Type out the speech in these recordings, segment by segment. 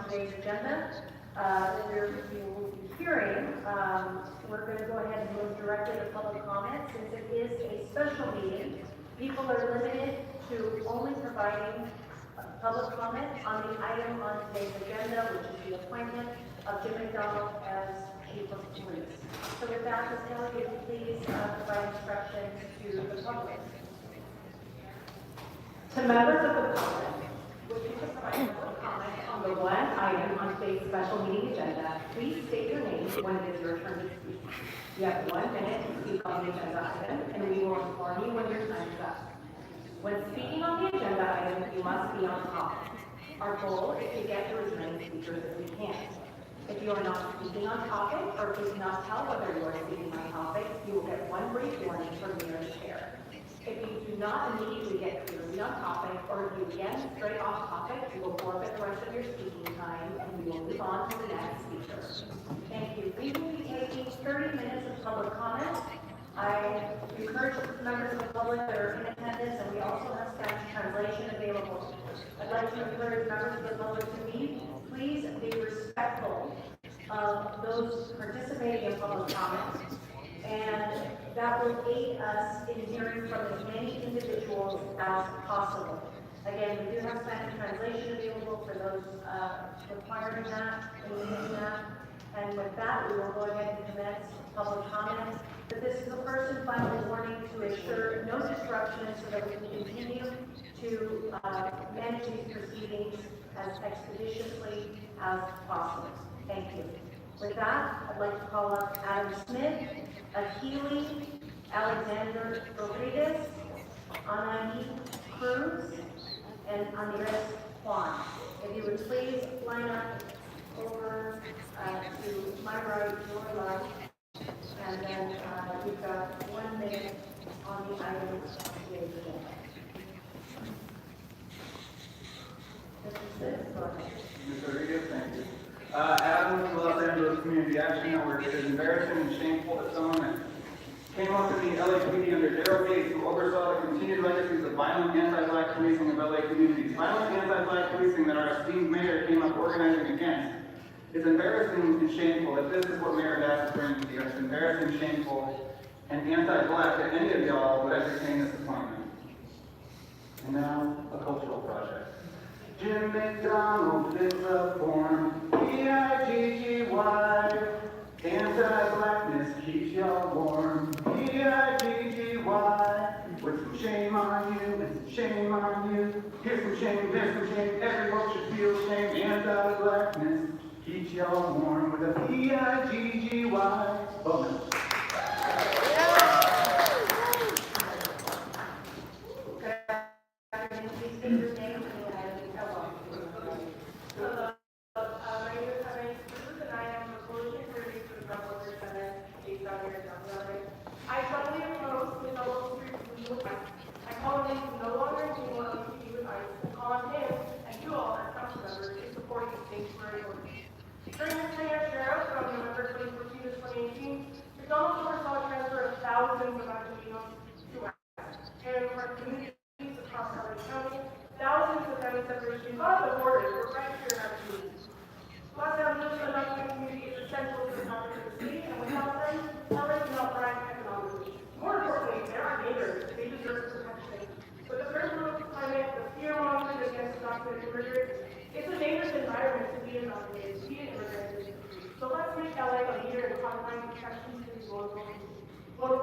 on today's agenda. We will be hearing, we're going to go ahead and move directly to public comment. Since it is a special meeting, people are limited to only providing public comment on the item on today's agenda, which is the appointment of Jim McDonald as Chief of Police. So with that, Ms. Kelly, would you please provide instructions to the public? To members of the public, would you provide public comment on the one item on today's special meeting agenda? Please state your name when it is your turn to speak. You have 1 minute to speak on the agenda item, and we will inform you when your time is up. When speaking on the agenda item, you must be on topic. Our goal is to get through as many speakers as we can. If you are not speaking on topic, or if you cannot tell whether you are speaking on topic, you will get one brief warning from the nearest chair. If you do not immediately get clearly on topic, or if you again stray off topic, you will forfeit the rest of your speaking time, and we will move on to the next speaker. Thank you. We will be taking 30 minutes of public comment. I encourage members of the public that are in attendance, and we also have Spanish translation available. I'd like to encourage members of the public to meet. Please be respectful of those participating in public comment, and that will aid us in hearing from as many individuals as possible. Again, we do have Spanish translation available for those requiring that and needing that. And with that, we will go ahead and commence public comment. But this is a first final warning to ensure no disruption so that we can continue to manage these proceedings as expeditiously as possible. Thank you. With that, I'd like to call up Adam Smith, Akili Alexander Rodriguez, Anani Cruz, and Andres Juan. If you would please line up over to my right, your left, and then we've got 1 minute on the items of today's agenda. Mr. Smith, go ahead. Ms. Rodriguez, thank you. Adam with Los Angeles Community Action Network. It is embarrassing and shameful that someone that came up in the LAPD under Daryl Gates, who oversaw the continued legacies of violent anti-black policing of LA communities, violent anti-black policing that our esteemed mayor came up organizing against. It's embarrassing and shameful that this is what Mayor Dash is bringing to you. It's embarrassing, shameful, and anti-black that any of y'all would entertain this appointment. And now, a cultural project. Jim McDonald is a form, B-I-G-G-Y. Anti-blackness keeps y'all warm, B-I-G-G-Y. With some shame on you, and some shame on you. Here's some shame, there's some shame, everyone should feel shame. Anti-blackness keeps y'all warm with a B-I-G-G-Y. Bonus. During his tenure as sheriff from November 2014 to 2018, McDonald oversaw a transfer of thousands of Angeles to West, and from communities across LA County, thousands of family separations on the border were right here in our community. Los Angeles, the Mexican community, is essential to the fabric of the city, and without them, LA cannot thrive economically. More importantly, they're our neighbors. They deserve protection. With the current political climate, the fear mongering against undocumented immigrants, it's a dangerous environment to be undocumented, to be an immigrant. So let's make LA a leader in frontline protection to these local communities. Over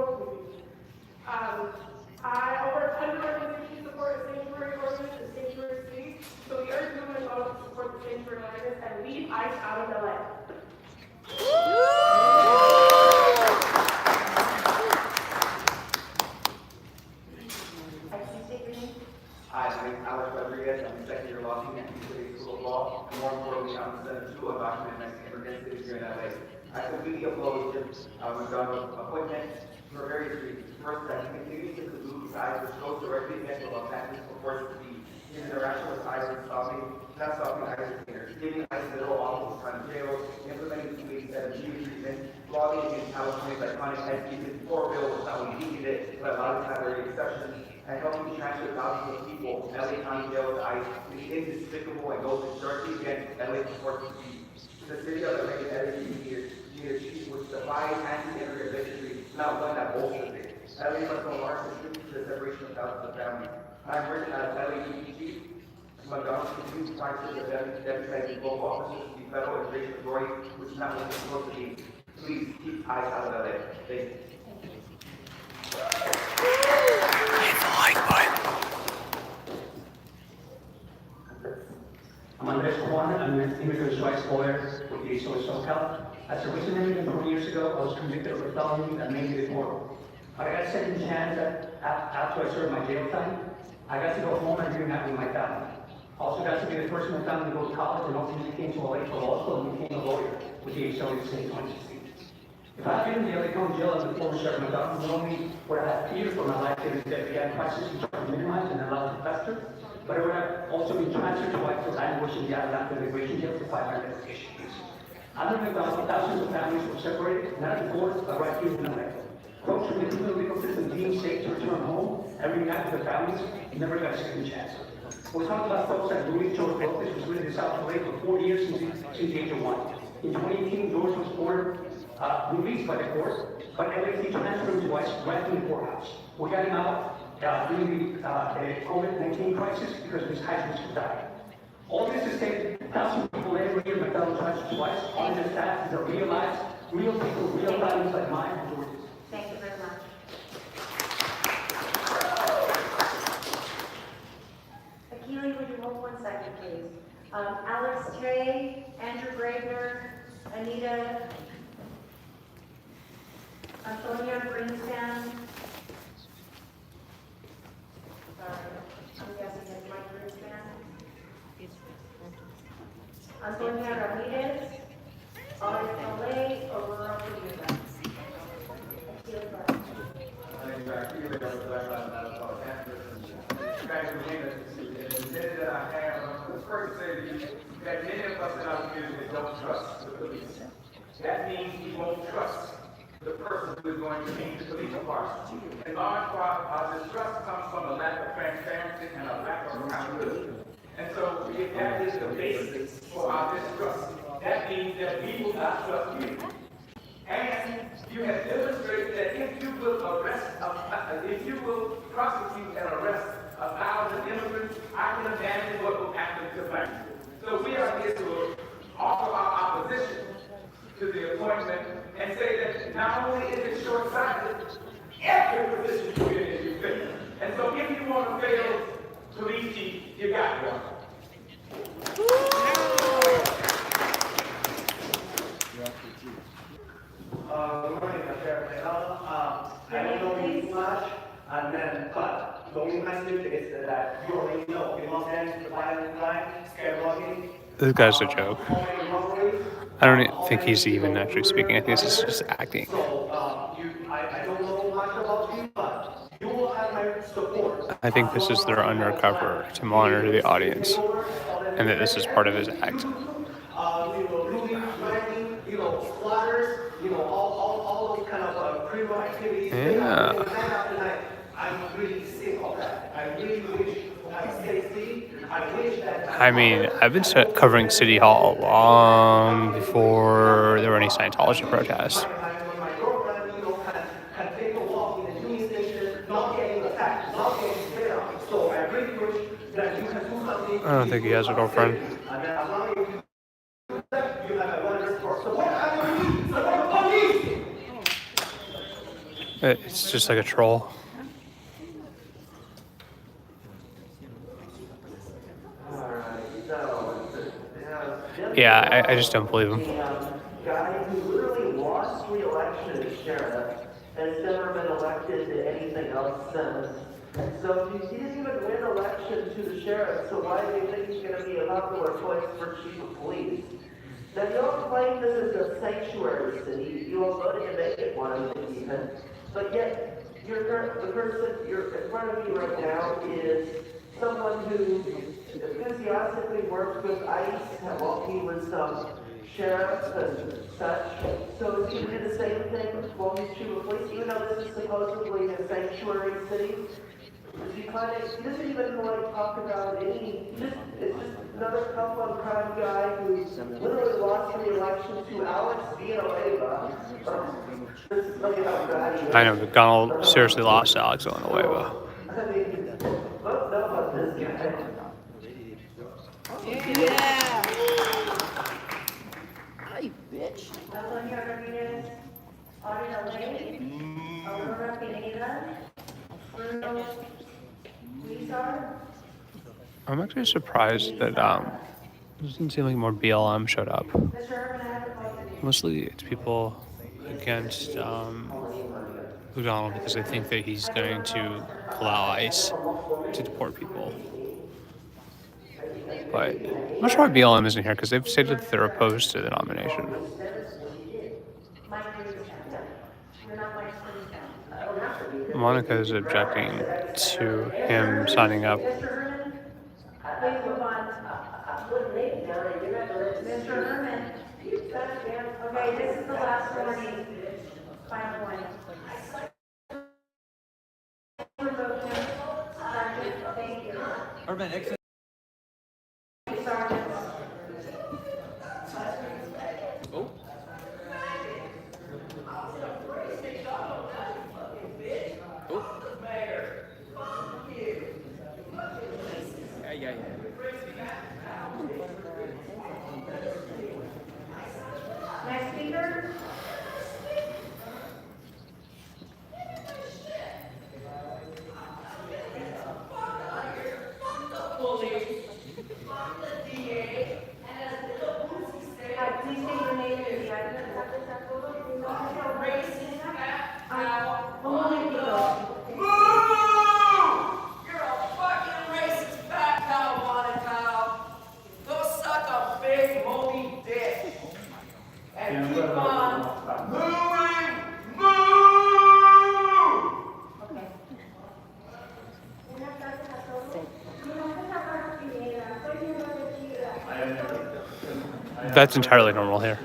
100 organizations support a sanctuary ordinance and sanctuary cities, so we urge movement to support the sanctuary ordinance and leave ICE out of LA. Hi, my name is Alex Rodriguez. I'm the second year law student at the City School of Law, and more importantly, I'm the Senate School of Undocumented Mexican Immigrants here in LA. I completely oppose Jim's McDonald's appointment for various reasons. First, that he continues to collude with ICE, which goes directly against the Los Angeles Proportion Speed. His interaction with ICE and not stopping ICE detainers, giving ICE federal officers time in jail, implementing 287 G treatment, lobbying against California's iconic SB 54 bill, which not only needed it, but allowed to have very exceptions, and helping transfer thousands of people from LA County Jail to ICE is indespicable and goes directly against LA supports the city of LA and LA need a chief which defies anti-immigrant bigotry, not one that bolsters it. LA must no longer contribute to the separation of thousands of families. I'm written as LAPD chief. McDonald's continues to practice the deputizing local officers to be federal immigration authority, which is not what it's supposed to be. Please keep eyes out of LA. Thank you. I'm Andres Juan, I'm an immigrant rights lawyer with the SoCal. As a recent immigrant 20 years ago, I was convicted of a felony that made me deportable. But I got a second chance after I served my jail time. I got to go home and reunite with my family. I also got to be the first in my family to go to college and ultimately came to LA for law school and became a lawyer with the HLEC in 2016. If I had been in the LA County Jail as a former sheriff, my doctor not only would I have feared for my life given that began crisis to try to minimize and allow it to fester, but I would have also been transferred to White for language in the Atlanta immigration jail to fight my revocation case. Under McDonald, thousands of families were separated, not in court, but right here in LA. Folks from the legal system deemed safe to return home and reunite with their families never got a second chance. We talked about folks like Louis George Lopez, who was living in South LA for 4 years since the age of 1. In 2018, George was ordered released by the court, but LAPD transferred him to White right in the courthouse. We got him out during the COVID-19 crisis because of his high risk of dying. All this is saying thousands of people every year McDonald transfers twice on the staff. These are real lives, real people, real values like mine and George's. Thank you very much. Akili, would you hold 1 second, please? Alex K., Andrew Gravener, Anita, Antonia Greenspan. Sorry, I'm guessing it's Mike Greenspan. Antonia Ramirez, Audrey Calais, Aurora Bermuda. That many of us in our community don't trust the police. That means we won't trust the person who is going to change the police department. In large part, our distrust comes from a lack of transparency and a lack of accountability. And so, if that is the basis for our distrust, that means that we will not trust you. And you have demonstrated that if you will prosecute and arrest 1,000 immigrants, I can imagine what will happen to them. So we are here to offer our opposition to the appointment and say that not only is it short-sighted, every position you get in, you fail. And so if you want to fail police chief, you got one. Good morning, Sheriff. I don't know you much, but the only message is that you already know in Los Angeles, the violent crime, scaremonger. This guy's a joke. I don't think he's even actually speaking. I think this is just acting. I don't know much about you, but you will have my support. I think this is their undercover to monitor the audience, and that this is part of his act. All those kind of criminal activities. Yeah. I'm really sick of that. I really wish safety. I wish that. I mean, I've been covering City Hall long before there were any Scientology protests. My girlfriend, can take a walk in the Union Station, not getting attacked, not getting there. So I really wish that you can do something. I don't think he has a girlfriend. And then as long as you do that, you have a wonderful support. Support the police! It's just like a troll. Yeah, I just don't believe him. Guy who literally lost re-election as sheriff has never been elected to anything else since. So he didn't even win election to the sheriff, so why do you think he's going to be a popular choice for chief of police? Now you all claim this is a sanctuary city, you all voted to make it one even, but yet the person you're in front of you right now is someone who enthusiastically worked with ICE while he was sheriff and such. So is he do the same thing while he's chief of police, even though this is supposedly a sanctuary city? He doesn't even like talk about it's just another tough on crime guy who literally lost the election to Alex Villanueva. This is like how bad he is. I know McDonald seriously lost to Alex Villanueva. I mean, let's know about this guy. Antonio Ramirez, Audrey Lane, Aurora Pineda, Bruno Guizar. I'm actually surprised that it doesn't seem like more BLM showed up. Mr. Herman, I have to call you. Mostly it's people against McDonald because they think that he's going to allow ICE to deport people. But I'm not sure why BLM isn't here because they've stated that they're opposed to the nomination. Mike Reeves. You're not Mike Reeves. Monica is objecting to him signing up. Mr. Herman, please move on. Mr. Herman. Okay, this is the last warning. Final one. Remove him. Sergeant, thank you. Urban, exit. Sergeant. Yeah. Next speaker. Please state your name and the address. Only people. You're a fucking racist fat cow, Monica. Go suck a big moldy dick. And keep on moving. Okay. That's entirely normal here.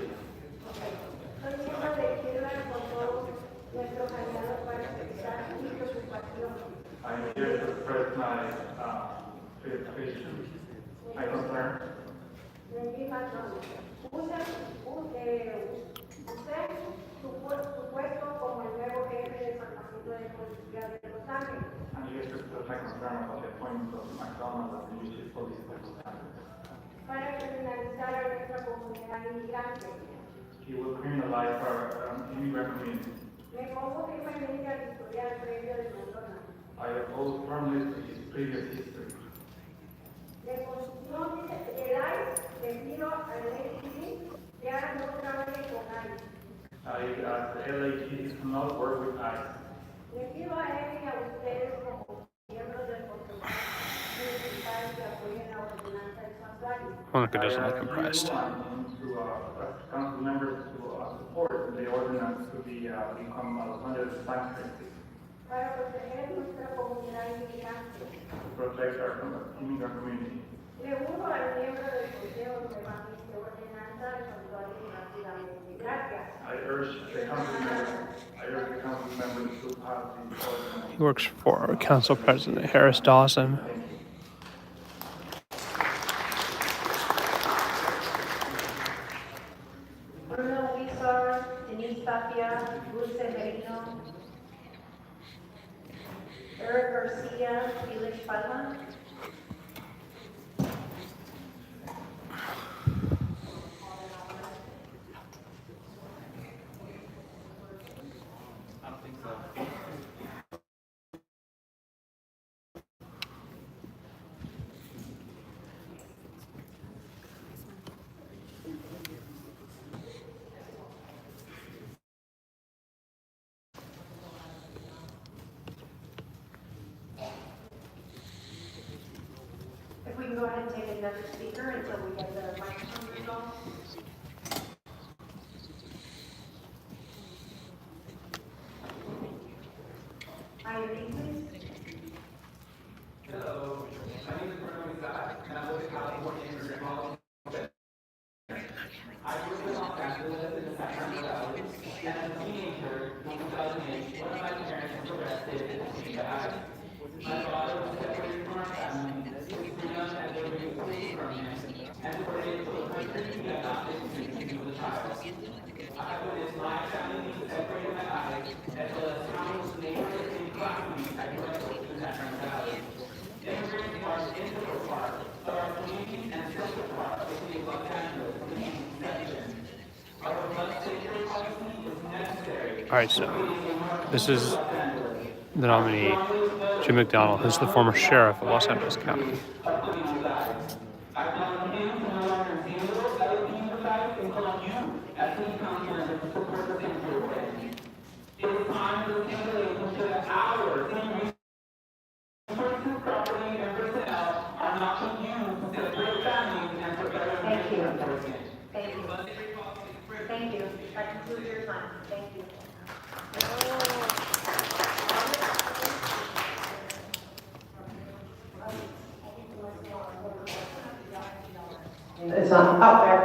I'm here to express my preoccupation, my concern. I'm here to express my concern about the appointment of McDonald as the new chief police officer. He will criminalize our immigrant community. I oppose firmly to his previous history. I ask the LAPD to not work with ICE. Monica doesn't look impressed. Council members to support the ordinance to become under the sanctuary to protect our immigrant community. I urge the council members to pass the ordinance. He works for Council President Harris Dawson. Bruno Guizar, Denise Tapia, Dulce Merino, Eric Garcia, Felix Palma. I don't think so. If we can go ahead and take another speaker until we get the microphone resolved. IME, please. Hello, my name is Bruno Guizar, and I'm with the California Immigrant Law. I grew up in Los Angeles in the Sacramento Valley, and as a teenager in 2008, one of my parents was arrested in the ICE. My father was separated from our family, his freedom and liberty was taken from him, and deported to a country he had not been to since he was a child. I have witnessed my family being separated by ICE, as well as countless neighbors and classmates I grew up with in that mentality. Immigrants are an integral part of our community and social part of the city of Los Angeles from the inception. Our robust security policy is necessary. All right, so this is the nominee, Jim McDonald, who's the former sheriff of Los Angeles County. Thank you. Thank you. Thank you. That concludes your time. Thank you. It's not out there.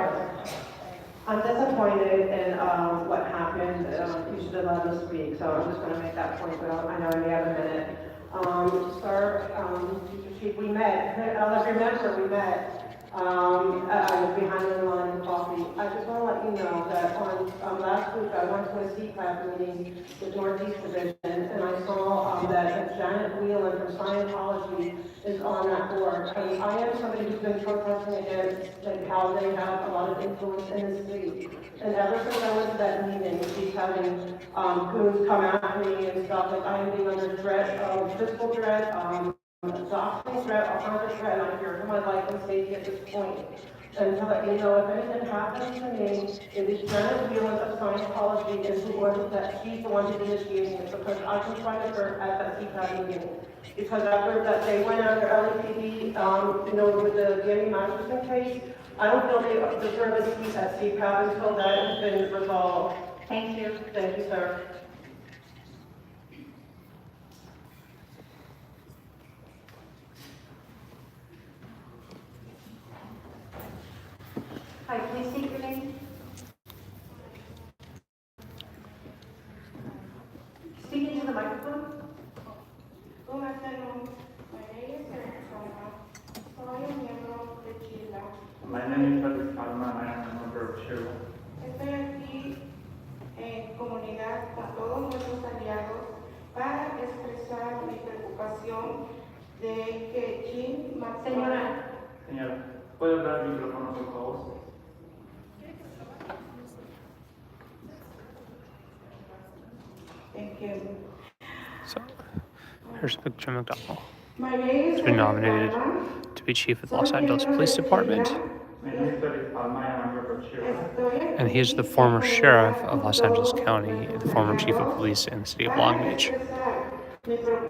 I'm disappointed in what happened. You should have let us speak, so I'm just going to make that point, but I know I only have a minute. Sir, Chief, we met. Let's remember we met behind the line of coffee. I just want to let you know that on last week I went to a CPAC meeting with Northeast Division, and I saw that Janet Whelan from Scientology is on that board. And I am somebody who's been protesting against like how they have a lot of influence in the city. And ever since I went to that meeting, she's having goons come after me and stuff. Like I am being under threat, physical threat, doxing threat, all kinds of threat. And I fear for my life and safety at this point. And to let you know, if anything happens to me, it is Janet Whelan of Scientology is the one that she's the one who's initiating it, because I confronted her at that CPAC meeting. Because after that they went after LAPD, with the Danny Masterson case, I don't feel they deserve a seat at CPAC until that has been resolved. Thank you. Thank you, sir. Hi, please state your name. Speak into the microphone. Good afternoon. My name is ZacharyObama. Soy miembro de Chile. My name is ZacharyObama, and I am a member of Chile. Estoy aquí en comunidad con todos nuestros aliados para expresar mi preocupación de que Jim McDonald. Señora, ¿puede hablar al micrófono, por favor? Thank you. So here's Jim McDonald. My name is He's been nominated ZacharyObama. to be chief of the Los Angeles Police Department, My name is ZacharyObama, I am a member of Chile. Estoy and he is the former sheriff of Los Angeles County, the former chief of police in the city of Long Beach,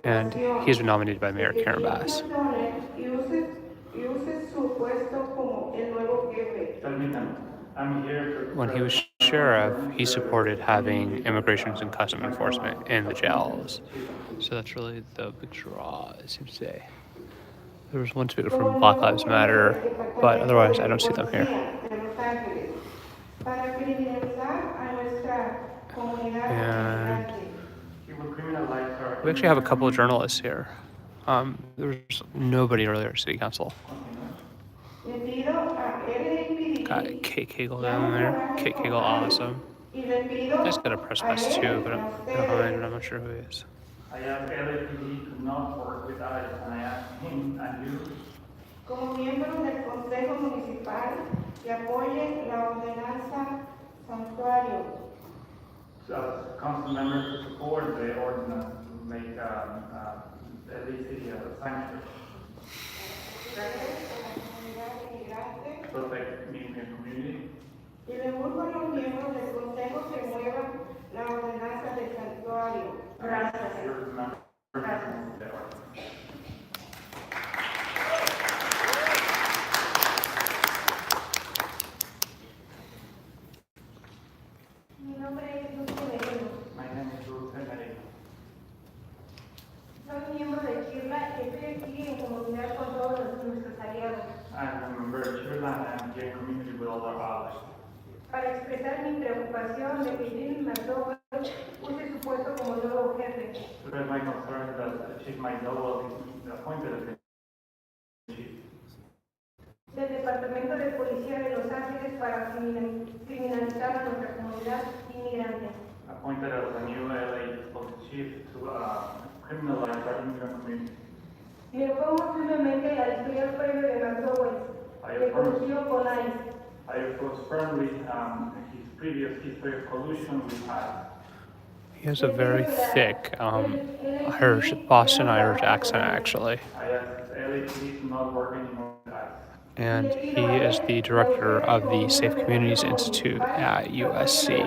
and he has been nominated by Mayor Karen Bass. Permítame, I'm here When he was sheriff, he supported having immigration and custom enforcement in the jails. So that's really the big draw, it seems to say. There was one speaker from Black Lives Matter, but otherwise I don't see them here. And we actually have a couple of journalists here. There's nobody earlier at City Council. Got Kate Cagle down there. Kate Cagle, awesome. I just got a press pass too, but I'm not sure who he is. I asked LAPD to not work with ICE, and I asked him and you, Como miembro del Consejo Municipal, que apoyen la ordenanza santuario. as council members, to support the ordinance to make LA City a sanctuary. Protect me and community. Y le urjo a los miembros del Consejo que muevan la ordenanza del santuario. Gracias. Your members of the ordinance. Mi nombre es Lucy Merino. My name is Ruth Henry. Soy miembro de Chirla y estoy aquí en comunidad con todos nuestros aliados I'm a member of Chile and gay community with all our allies. para expresar mi preocupación de que Jim McDonald use su puesto como nuevo jefe. Express my concern that the chief might know of the appointed as the chief. Del Departamento de Policía de Los Ángeles para criminalizar a nuestra comunidad inmigrante. Appointed as the new LA police chief to criminalize our immigrant community. Me opongo firmemente al historial previo de McDowell, que conoció con ICE. I oppose firmly his previous history of collusion with ICE. He has a very thick Boston Irish accent, actually. I asked LAPD to not work anymore with ICE. And he is the director of the Safe Communities Institute at USC.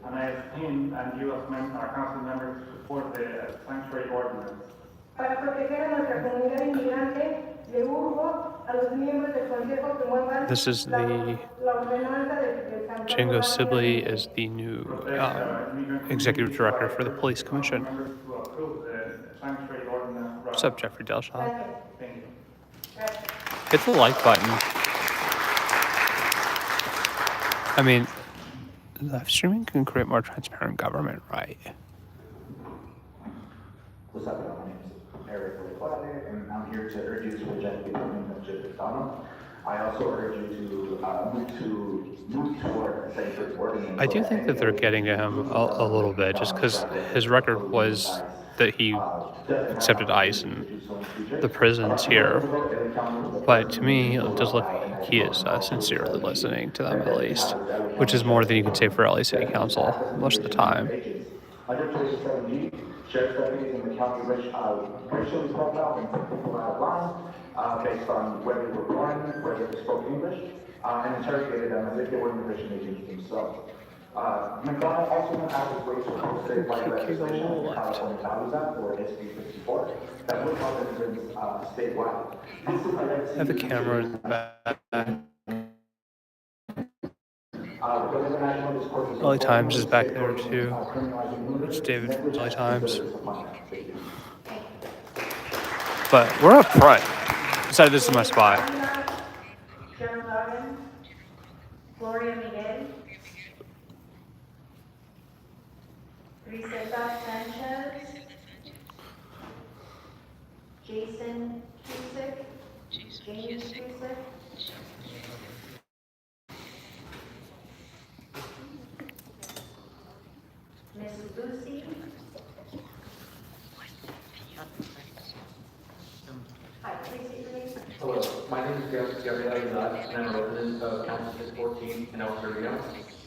And I asked him and you as our council members to support the sanctuary ordinance. Para proteger a nuestra comunidad inmigrante, le urjo a los miembros del Consejo que muevan This is la the ordenanza de San Django Sibley is the new executive director for the Police Commission. What's up, Jeffrey Delshot? Thank you. Hit the like button. I mean, live streaming can create more transparent government, right? What's up, my name is Eric Lequade, and I'm here to urge you to reject the appointment of Judge Donald. I also urge you to move toward a safer wording. I do think that they're getting to him a little bit, just because his record was that he accepted ICE and the prisons here. But to me, it does look like he is sincerely listening to them, at least, which is more than you can say for LA City Council most of the time. Under 27G, sheriff's deputies in the county racially profiled and put people out of line based on where they were born, whether they spoke English, and interrogated them as if they were immigration agents themselves. McDonald also went out of his way to oppose state wide legislation of the California Values Act, or SB 54, that would help immigrants statewide. I have the camera in the back. LA Times is back there too. It's David from LA Times. But we're up front. Decided this is my spot. Sharon Logan, Gloria Miguel, Griseta Sanchez, Jason Cusick, James Cusick, Ms. Lucy. Hi, please state your name. Hello, my name is Gabriel Aguilar, and I'm a resident of County District 14 in El Cerrillo.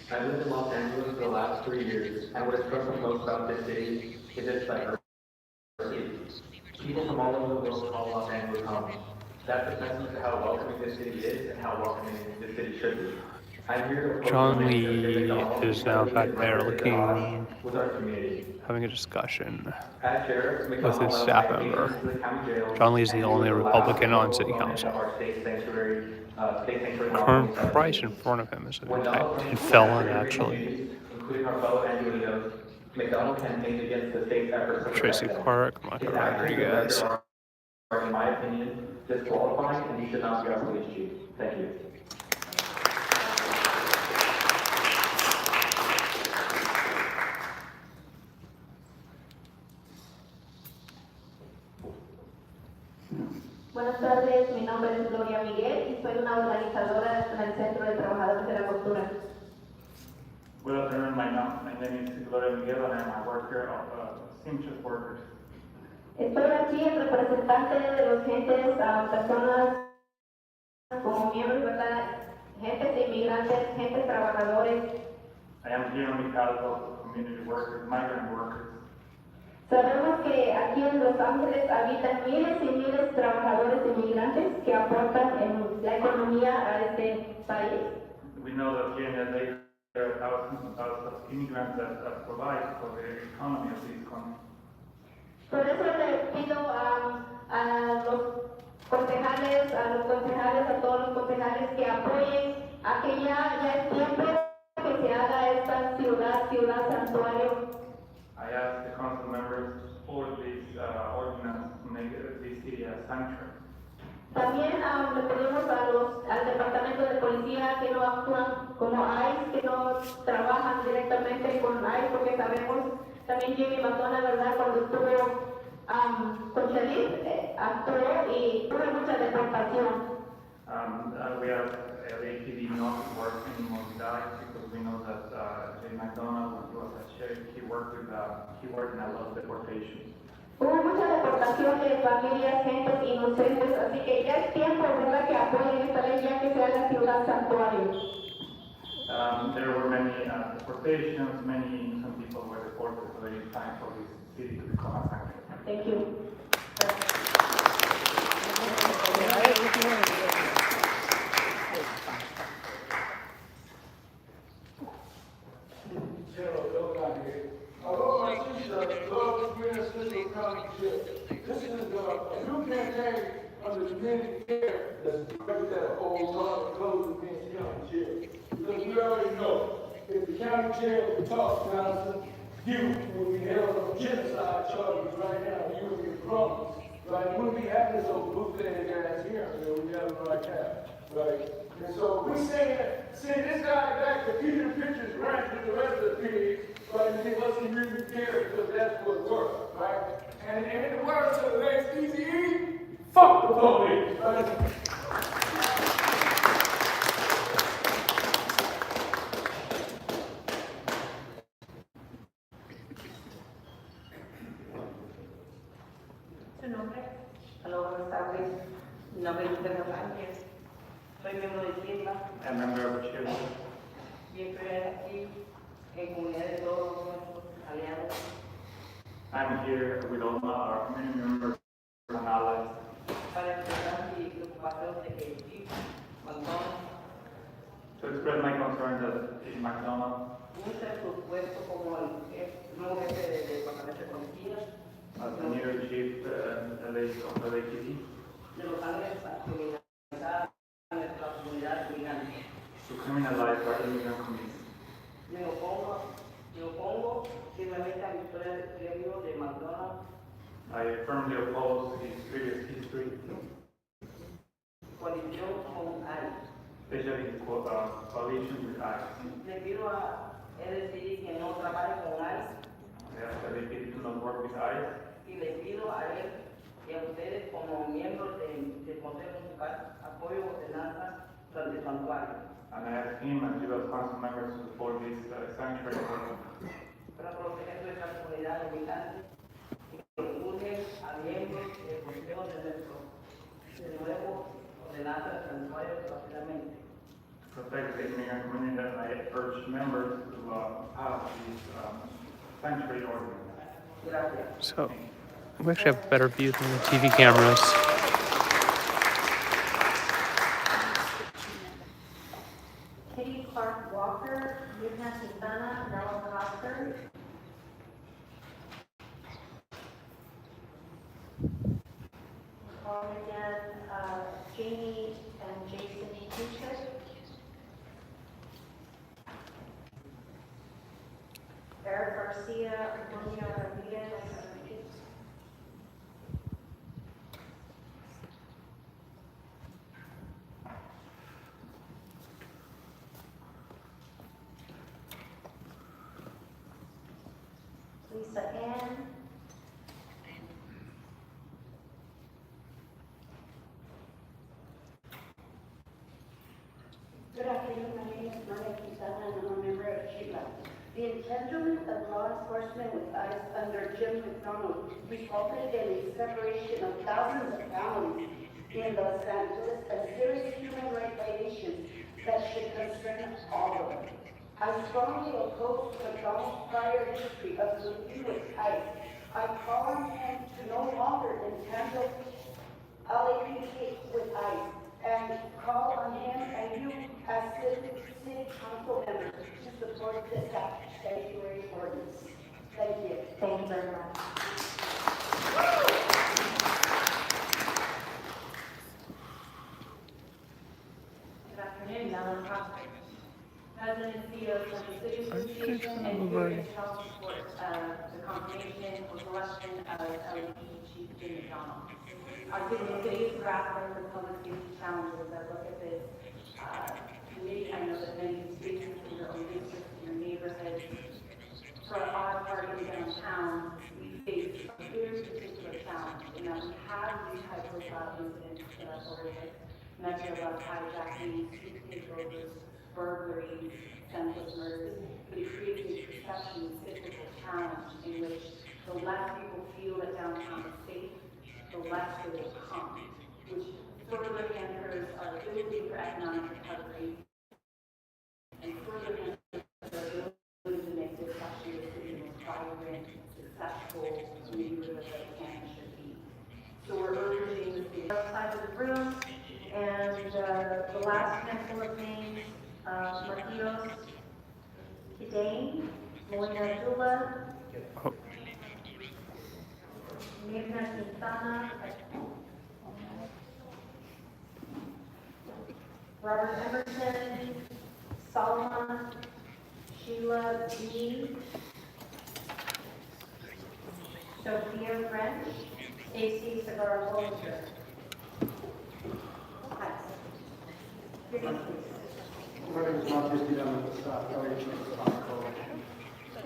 I've lived in Los Angeles for the last 3 years, and what I struck me most about this city is its diversity. People from all over the world call Los Angeles home. That's a testament to how welcoming this city is and how welcoming this city should be. I'm here to John Lee is now back there looking, with our community. having a discussion As sheriff, with his staff member. John Lee is the only Republican on City Council. Current price in front of him is an indicted felon, actually. Including our fellow Angelinos, McDonald campaigned against the state's efforts to Tracy Clark, Michael Rodriguez. in my opinion, disqualifying, and he should not be our police chief. Thank you. Buenas tardes, mi nombre es Gloria Miguel y soy una organizadora en el Centro de Trabajadores de la Cultura. Good afternoon, my name is Gloria Miguel, and I'm a worker of seamstress workers. Estoy aquí en representante de los gentes, personas como miembros, ¿verdad? Gentes inmigrantes, gentes trabajadores. I am here on behalf of community workers, migrant workers. Sabemos que aquí en Los Ángeles habitan miles y miles de trabajadores inmigrantes que aportan en la economía a este país. We know that here in LA there are thousands and thousands of immigrants that provide for the economy of this country. Por eso le pido a los concejales, a todos los concejales que apoyen a que ya es tiempo que se haga esta ciudad santuario. I ask the council members to support this ordinance to make this city a sanctuary. También le pedimos al Departamento de Policía policía que no actúan como ICE, que no trabajan directamente con ICE, porque sabemos también Jimmy Matona, ¿verdad? Cuando estuvo con Shalif, actuó y tuvo mucha deportación. We have LAPD not working anymore with ICE because we know that Jay McDonald, when he was at sheriff, he worked in a lot of deportations. Hubo mucha deportación de familias, gentes inocentes, así que ya es tiempo, ¿verdad?, que apoyen esta ley ya que se haga ciudad santuario. There were many deportations, many innocent people were deported, so it is time for this city to become a sanctuary. Thank you. Although my sister loves being a Central County Jail, this is a new campaign under community care that's directed at a whole lot of closing Vince County Jail. Because we already know, if the county jail would talk, Johnson, you would be held on genocide charges right now, you would be promised. Right? We wouldn't be having this old bootleg ass hearing that we have right now. Right? And so we send this guy back to feed the pictures right with the rest of the pigs, right, and give us community care because that's what works, right? And in the words of the next PCE, fuck the police, right? ¿Su nombre? Hola, buenas tardes. Mi nombre es Pedro Sánchez. Soy miembro de Chile. A member of Chile. Y estoy aquí en comunidad de todos nuestros aliados. I'm here with all our community members and allies. Para expresar mi preocupación de que Chief McDonald To express my concern that in McDonald, use su puesto como el nuevo jefe del departamento de policía as the new chief of the LAPD, de Los Ángeles para criminalizar a nuestra comunidad migrante. to criminalize our immigrant community. Me opongo firmemente a la historia del premio de McDonald, I firmly oppose his previous history, coalición con ICE. especially his coalition with ICE. Le pido a LAPD que no trabaje con ICE I ask the LAPD to not work with ICE, y le pido a él y a ustedes como miembros del Consejo Municipal apoyo ordenanza tras el santuario and I ask him and you as council members to support this sanctuary program para proteger nuestra comunidad migrante y que urge a miembros del Consejo de nuevo ordenanza del santuario rápidamente. protect the immigrant community, and I urge members to pass this sanctuary ordinance. Gracias. So we actually have a better view than the TV cameras. Kitty Clark Walker, Yuna Susana, Nella Prosper. Calling again, Jamie and Jason Kuchik. Eric Garcia, Antonio Ramirez. Lisa Ann. Good afternoon, my name is Maria Quintana and I'm a member of Chila. The entanglement of law enforcement with ICE under Jim McDonald resulted in a separation of thousands of families in Los Angeles, a serious human rights violation that should concern all of us. I strongly oppose McDonald's prior history of linking with ICE. I call on him to no longer entangle LAPD with ICE and call on him and you as city council members to support this sanctuary ordinance. Thank you. Thank you very much. Good afternoon, Nella Prosper. President and CEO of the City Association and here is help support the confirmation or selection of LAPD Chief Jim McDonald. Our city is grappling with public safety challenges that look at this committee burglaries, senseless murders, but it creates a perception and cyclical challenge in which the less people feel that downtown is safe, the less they will come, which further hampers our ability for economic recovery and further hampers our ability to make this actually a city most vibrant, successful neighborhood that it can and should be. So we're urging the city outside of the room, and the last handful of names, Marquillos, Hidane, Molina Abdullah, Mirna Quintana, Robert Emerson, Salma, Sheila B, Sophia French, Stacy Segarra Bollinger. Hi. Your name, please. My name is Matthew Dion with the LAPD.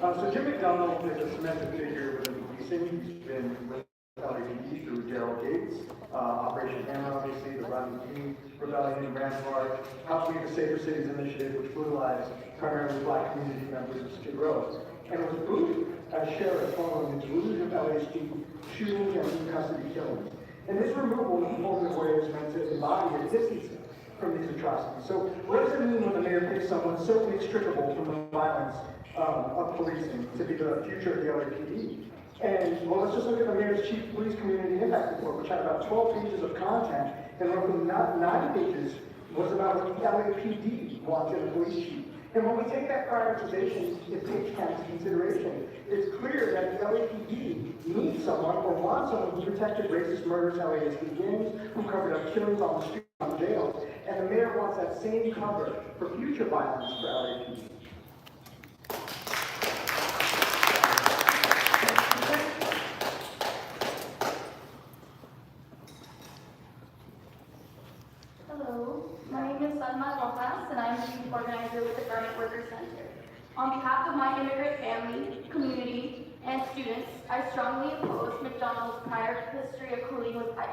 So Jim McDonald is a cemented figure within policing. He's been with LAPD through Daryl Gates, Operation Hammer, obviously, the Rodney King Rebellion, Rampart, Help Lead the Safer Cities Initiative, which brutalized primarily black community members of Skid Row. And it was booted as sheriff following the delusion of LAPD shootings and in-custody killings. And this removal in the form of way is meant to embody a distancing from these atrocities. So what does it mean when the mayor picks someone so inextricable from the violence of policing to be the future of the LAPD? And well, let's just look at the mayor's chief police community impact report, which had about 12 pages of content, and roughly 9 pages was about what the LAPD wants in a police chief. And when we take that prioritization in page count into consideration, it's clear that the LAPD needs someone or wants someone who protected racist murders, LAPD gangs, who covered up killings on the streets and jails, and the mayor wants that same cover for future violence for LAPD. Hello, my name is Salma Rojas, and I'm the youth organizer with the Garment Workers Center. On behalf of my immigrant family, community, and students, I strongly oppose McDonald's prior history of colluding with ICE.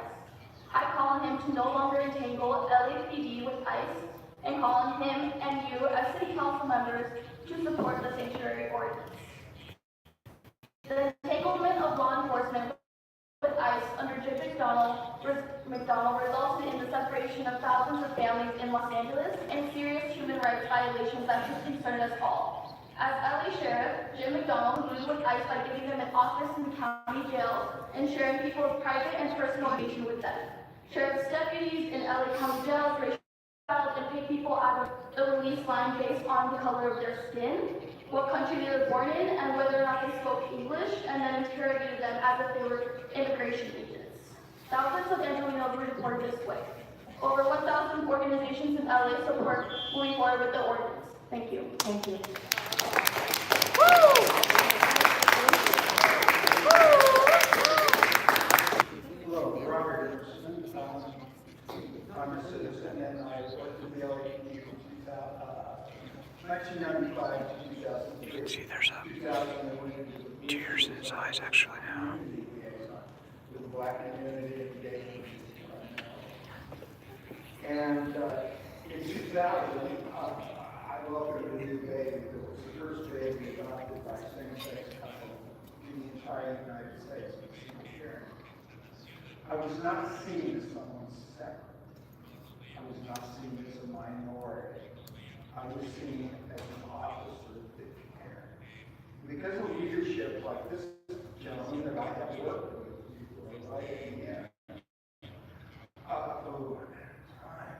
I call on him to no longer entangle LAPD with ICE, and call on him and you as city council members to support the sanctuary ordinance. The entanglement of law enforcement with ICE under Jim McDonald resulted in the separation of thousands of families in Los Angeles and serious human rights violations that should concern us all. As LA Sheriff, Jim McDonald colluded with ICE by giving them an office in the county jail and sharing people's private and personal information with them. Sheriff's deputies in LA County jails racially profiled and picked people out of the release line based on the color of their skin, what country they were born in, and whether or not they spoke English, and then interrogated them as if they were immigration agents. Thousands of Angelinos were deported this way. Over 1,000 organizations in LA support moving forward with the ordinance. Thank you. Thank you. Hello, Robert Emerson. I'm a citizen, and I worked for the LAPD from 1995 to 2003. See, there's tears in his eyes actually now. With the black community and the gay community. And in 2000, I welcomed a new baby. It was the first baby adopted by a same-sex couple in the entire United States. I was not seen as someone separate. I was not seen as a minority. I was seen as an officer that cared. Because of leadership like this gentleman that I have worked with, right at the end, over time,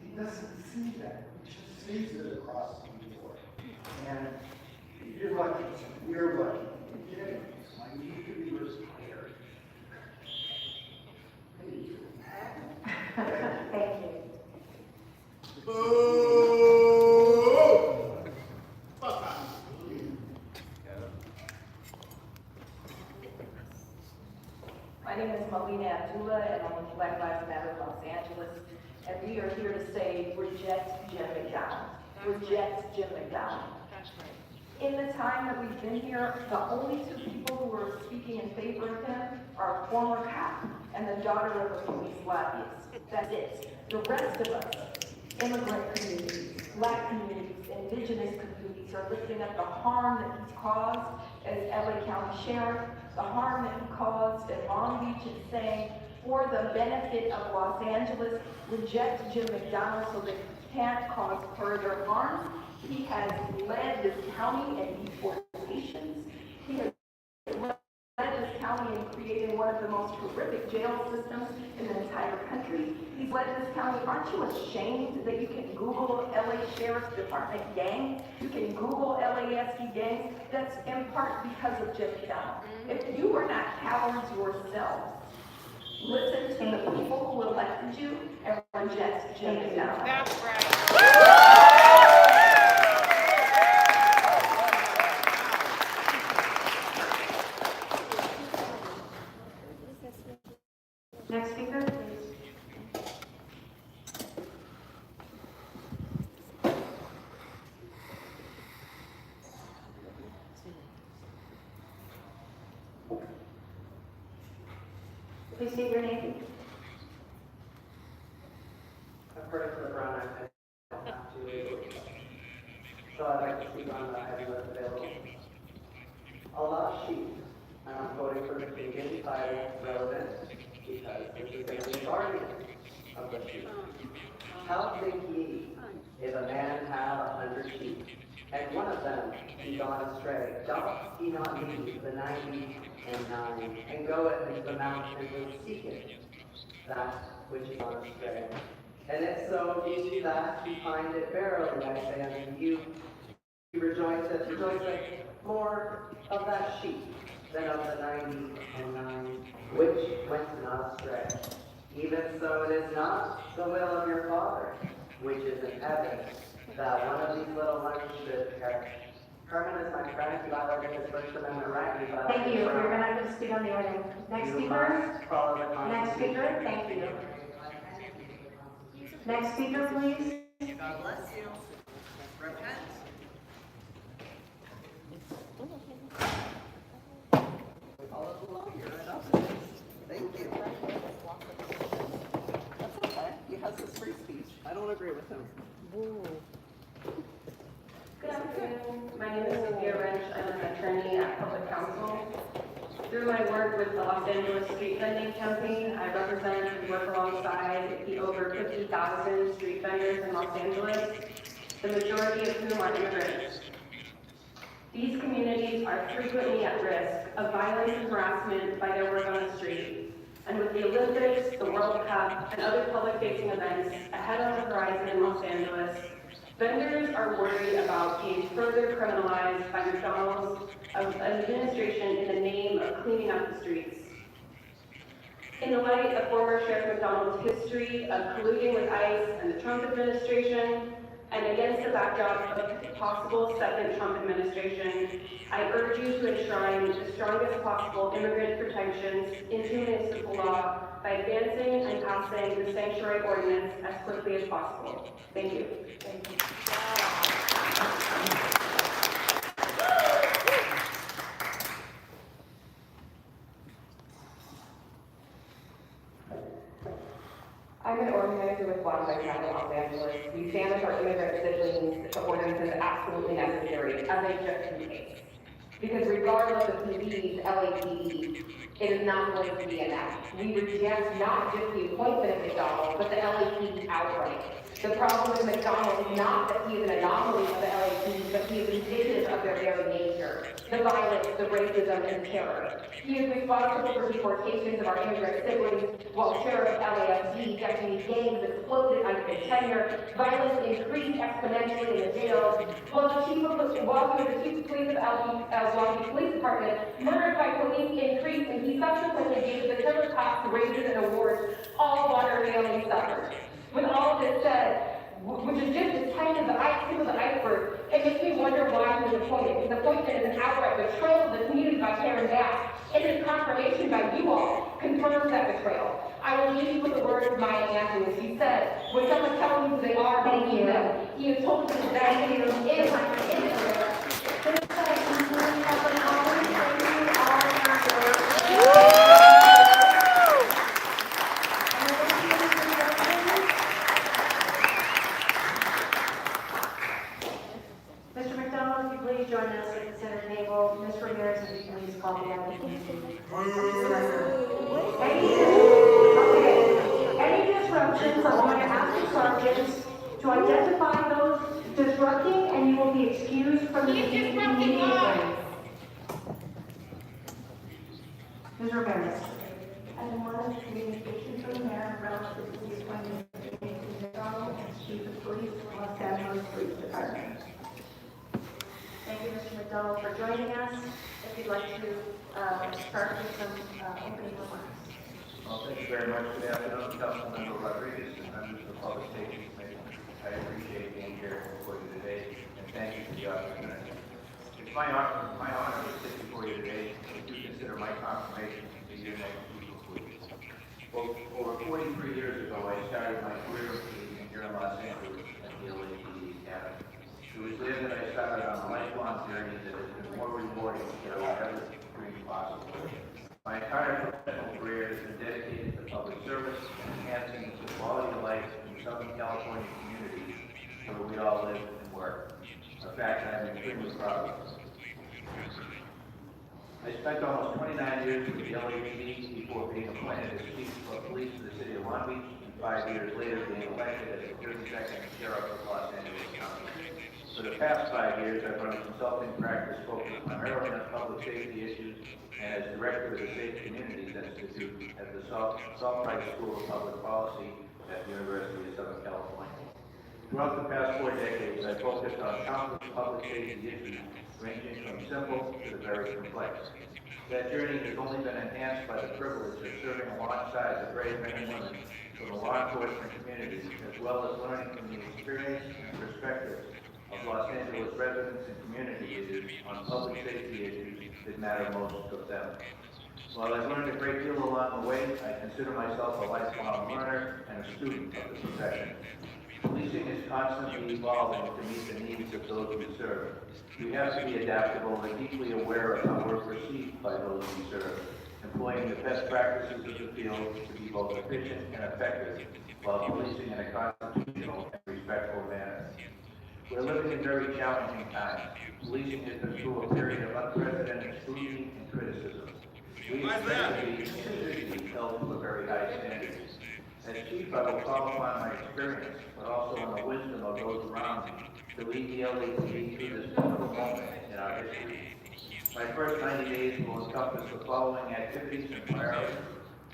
he doesn't see that. He just sees it across the board. And you're lucky. We're lucky. You're kidding. I need to be retired. Thank you. My name is Molina Abdullah, and I'm with Black Lives Matter Los Angeles, and we are here to say, reject Jim McDonald. Reject Jim McDonald. In the time that we've been here, the only two people who are speaking in favor of him are a former cop and the daughter of a police lobbyist. That's it. The rest of us, immigrant communities, Black communities, Indigenous communities are lifting up the harm that he's caused as LA County Sheriff, the harm that he caused at Long Beach, and saying, for the benefit of Los Angeles, reject Jim McDonald so that he can't cause further harm. He has led this county in deportations. He has led this county in creating one of the most horrific jail systems in the entire country. He's led this county. Aren't you ashamed that you can Google LA Sheriff's Department gang? You can Google LASD gangs? That's in part because of Jim McDonald. If you are not cowards yourselves, listen to the people who elected you and reject Jim McDonald. That's right. Next speaker, please. Please state your name. According to the Brown Act, I don't have to. So I'd like to speak on the item that's available. A lost sheep, and I'm quoting from the Canadian title, relevant, because this is going to be the guardian of the sheep. How think ye if a man have 100 sheep, and one of them be gone astray? Doth he not leave the 99 and goeth into the mountains and seeketh that which is gone astray? And if so be that you find it, verily I say unto you, you rejoiceth more of that sheep than of the 99 which went not astray. Even so it is not the will of your Father, which is in heaven, that one of these little ones should perish. Herman is my friend. He violated his First Amendment right. He violated Thank you. You're going to have to speak on the item. Next You speaker. must follow the Next Constitution. speaker. Thank you. Next speaker, please. God bless you. Repent. Follow the law, you're an officer. Thank you. That's okay. He has his free speech. I don't agree with him. Good afternoon. My name is Sophia Wrench. I'm an attorney at Public Counsel. Through my work with the Los Angeles Street Vending Campaign, I represent and work alongside the over 50,000 street vendors in Los Angeles, the majority of whom are immigrants. These communities are frequently at risk of violence and harassment by their work on the street. And with the Olympics, the World Cup, and other public-facing events ahead on the horizon in Los Angeles, vendors are worried about being further criminalized by McDonald's administration in the name of cleaning up the streets. In the light of former Sheriff McDonald's history of colluding with ICE and the Trump administration, and against the backdrop of the possible second Trump administration, I urge you to enshrine the strongest possible immigrant protections into municipal law by advancing and passing the sanctuary ordinance as quickly as possible. Thank you. Thank you. I'm an organizer with Black Lives Matter Los Angeles. We stand with our immigrant siblings. The ordinance is absolutely necessary, as a just case. Because regardless of who leads LAPD, it is not going to be enough. We reject not just the appointment of McDonald, but the LAPD outright. The problem with McDonald is not that he is an anomaly of the LAPD, but he is indicative of their very nature. The violence, the racism, and terror. He is responsible for deportations of our immigrant siblings, while Sheriff LAFD deputy gangs exploded under his tenure. Violence increased exponentially in the jails, while he was the chief of police of Long Beach Police Department, murders by police increased, and he subsequently gave the killer cops raises and awards, all while their families suffered. With all of this said, which is just the tip of the iceberg, it makes me wonder why he was appointed. His appointment is an outright betrayal of the community by Karen Bass, and his confirmation by you all confirms that betrayal. I will leave you with the words of Maya Angelou. She said, when someone tells you who they are, believe them. He has told us that he is join us at the center table. Ms. Ramirez, if you please call the item. Any disruptions, I'm going to ask the sergeants to identify those disrupting, and you will be excused from the meeting immediately. Ms. Ramirez. Item 1 is communication from the mayor relative to the appointment of James McDonald as chief of police, Los Angeles Police Department. Thank you, Mr. McDonald, for joining us. If you'd like to start with some opening remarks. Well, thank you very much. Good afternoon, Councilmember Rodriguez and members of the Public Safety Committee. I appreciate being here before you today, and thank you for the opportunity. It's my honor to sit before you today as you consider my confirmation to your next chief of police. Well, over 43 years ago, I started my career in policing here in Los Angeles at the LAPD Academy. It was there that I started on a lifelong journey that has been more rewarding than I would ever dream possible. My entire professional career has been dedicated to public service and enhancing the quality of life in Southern California communities where we all live and work. A fact I am extremely proud of. I spent almost 29 years with the LAPD before being appointed as chief of police of the city of Long Beach, and 5 years later being elected as the 32nd sheriff of Los Angeles County. For the past 5 years, I've run a consulting practice focused primarily on public safety issues and as director of the Safe Communities Institute at the Salt Price School of Public Policy at the University of Southern California. Throughout the past 4 decades, I focused on countless public safety issues ranging from simple to the very complex. That journey has only been enhanced by the privilege of serving alongside the brave men and women from the law enforcement community, as well as learning from the experience and perspectives of Los Angeles residents and community leaders on public safety issues that matter most to them. While I've learned a great deal along the way, I consider myself a lifelong learner and a student of the profession. Policing is constantly evolving to meet the needs of those we serve. We have to be adaptable and deeply aware of how we're perceived by those we serve, employing the best practices of the field to be both efficient and effective while policing in a constitutional and respectful manner. We're living in very challenging times. Policing has been through a period of unprecedented scrutiny and criticism. We expect to be and should be held to a very high standard. As chief, I will call upon my experience, but also on the wisdom of those around me, to lead the LAPD through this pivotal moment in our history. My first 90 days will encompass the following activities and priorities,